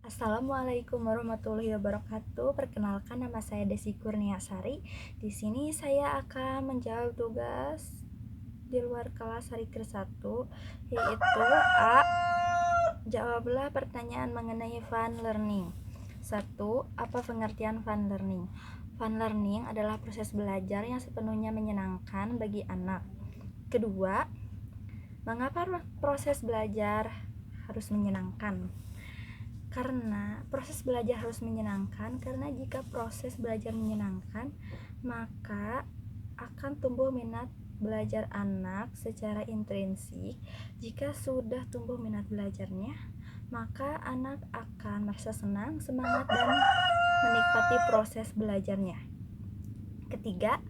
Assalamualaikum warahmatullahi wabarakatuh. Perkenalkan, nama saya Desi Kurniasari. Di sini saya akan menjawab tugas di luar kelas hari ke-1, yaitu A. Jawablah pertanyaan mengenai fun learning. 1. Apa pengertian fun learning? Fun learning adalah proses belajar yang sepenuhnya menyenangkan bagi anak. Kedua, mengapa proses belajar harus menyenangkan? Karena proses belajar harus menyenangkan, karena jika proses belajar menyenangkan, maka akan tumbuh minat belajar anak secara intrinsik. Jika sudah tumbuh minat belajarnya, maka anak akan merasa senang, semangat, dan menikmati proses belajarnya. Ketiga,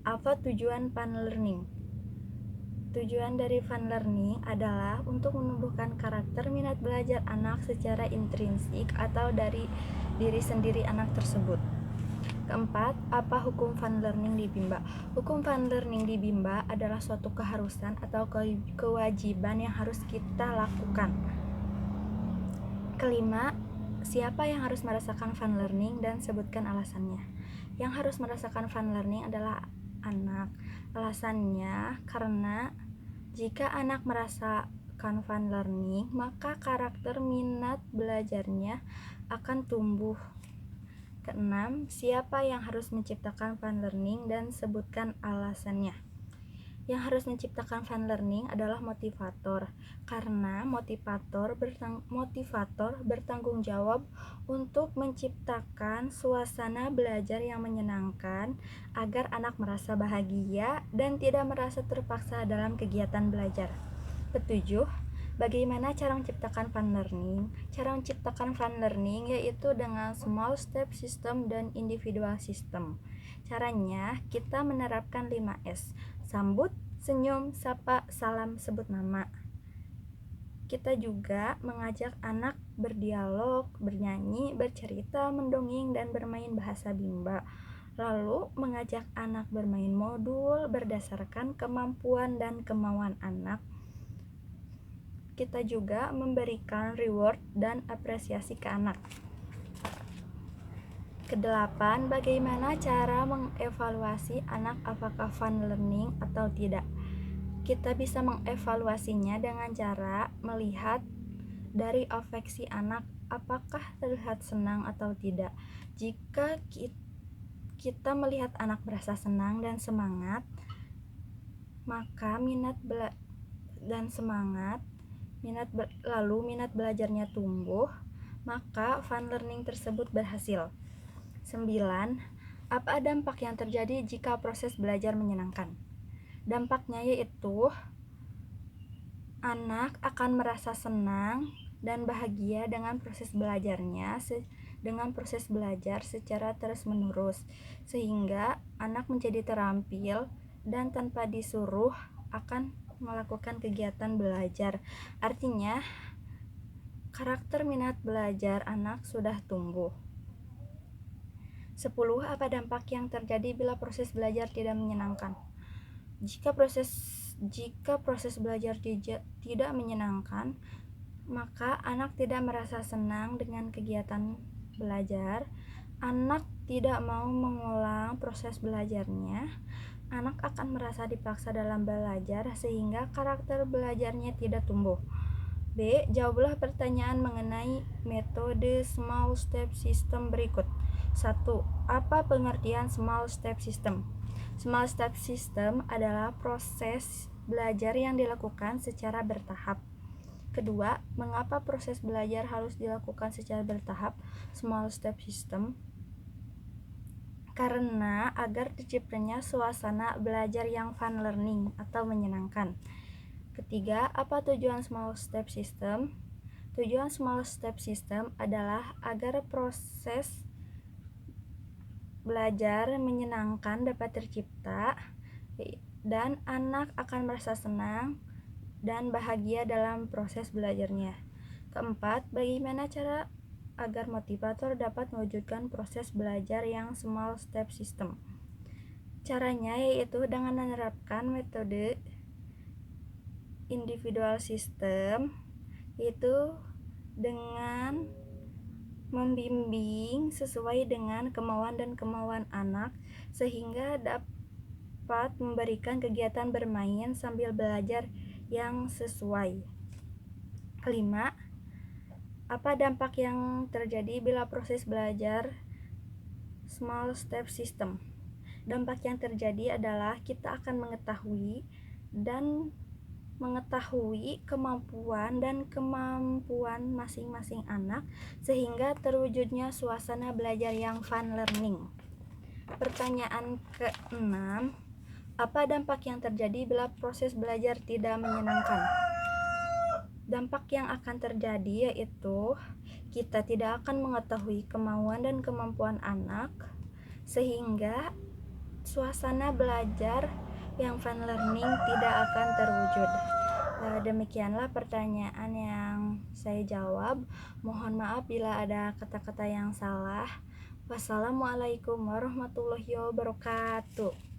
apa tujuan fun learning? Tujuan dari fun learning adalah untuk menumbuhkan karakter minat belajar anak secara intrinsik atau dari diri sendiri anak tersebut. Keempat, apa hukum fun learning di Bimba? Hukum fun learning di Bimba adalah suatu keharusan atau kewajiban yang harus kita lakukan. Kelima, siapa yang harus merasakan fun learning dan sebutkan alasannya? Yang harus merasakan fun learning adalah anak. Alasannya karena jika anak merasakan fun learning, maka karakter minat belajarnya akan tumbuh. Keenam, siapa yang harus menciptakan fun learning dan sebutkan alasannya? Yang harus menciptakan fun learning adalah motivator, karena motivator bertanggung jawab untuk menciptakan suasana belajar yang menyenangkan agar anak merasa bahagia dan tidak merasa terpaksa dalam kegiatan belajar. Ketujuh, bagaimana cara menciptakan fun learning? Cara menciptakan fun learning yaitu dengan small step system dan individual system. Caranya, kita menerapkan 5S: sambut, senyum, sapa, salam, sebut nama. Kita juga mengajak anak berdialog, bernyanyi, bercerita, mendongeng, dan bermain bahasa Bimba. Lalu mengajak anak bermain modul berdasarkan kemampuan dan kemauan anak. Kita juga memberikan reward dan apresiasi ke anak. Kedelapan, bagaimana cara mengevaluasi anak apakah fun learning atau tidak? Kita bisa mengevaluasinya dengan cara melihat dari afeksi anak, apakah terlihat senang atau tidak. Jika kita melihat anak merasa senang dan semangat, maka lalu minat belajarnya tumbuh, maka fun learning tersebut berhasil. 9. Apa dampak yang terjadi jika proses belajar menyenangkan? Dampaknya yaitu anak akan merasa senang dan bahagia dengan proses belajar secara terus-menerus, sehingga anak menjadi terampil dan tanpa disuruh akan melakukan kegiatan belajar. Artinya, karakter minat belajar anak sudah tumbuh. 10. Apa dampak yang terjadi bila proses belajar tidak menyenangkan? Jika proses belajar tidak menyenangkan, maka anak tidak merasa senang dengan kegiatan belajar, anak tidak mau mengulang proses belajarnya, anak akan merasa dipaksa dalam belajar sehingga karakter belajarnya tidak tumbuh. B. Jawablah pertanyaan mengenai metode small step system berikut. 1. Apa pengertian small step system? Small step system adalah proses belajar yang dilakukan secara bertahap. Kedua, mengapa proses belajar harus dilakukan secara bertahap? Small step system karena agar terciptanya suasana belajar yang fun learning atau menyenangkan. Ketiga, apa tujuan small step system? Tujuan small step system adalah agar proses belajar menyenangkan dapat tercipta dan anak akan merasa senang dan bahagia dalam proses belajarnya. Keempat, bagaimana cara agar motivator dapat mewujudkan proses belajar yang small step system? Caranya yaitu dengan menerapkan metode individual system, yaitu dengan membimbing sesuai dengan kemauan dan kemauan anak sehingga dapat memberikan kegiatan bermain sambil belajar yang sesuai. Kelima, apa dampak yang terjadi bila proses belajar small step system? Dampak yang terjadi adalah kita akan mengetahui kemampuan masing-masing anak sehingga terwujudnya suasana belajar yang fun learning. Pertanyaan ke-6, apa dampak yang terjadi bila proses belajar tidak menyenangkan? Dampak yang akan terjadi yaitu kita tidak akan mengetahui kemauan dan kemampuan anak sehingga suasana belajar yang fun learning tidak akan terwujud. Demikianlah pertanyaan yang saya jawab. Mohon maaf bila ada kata-kata yang salah. Wassalamualaikum warahmatullahi wabarakatuh.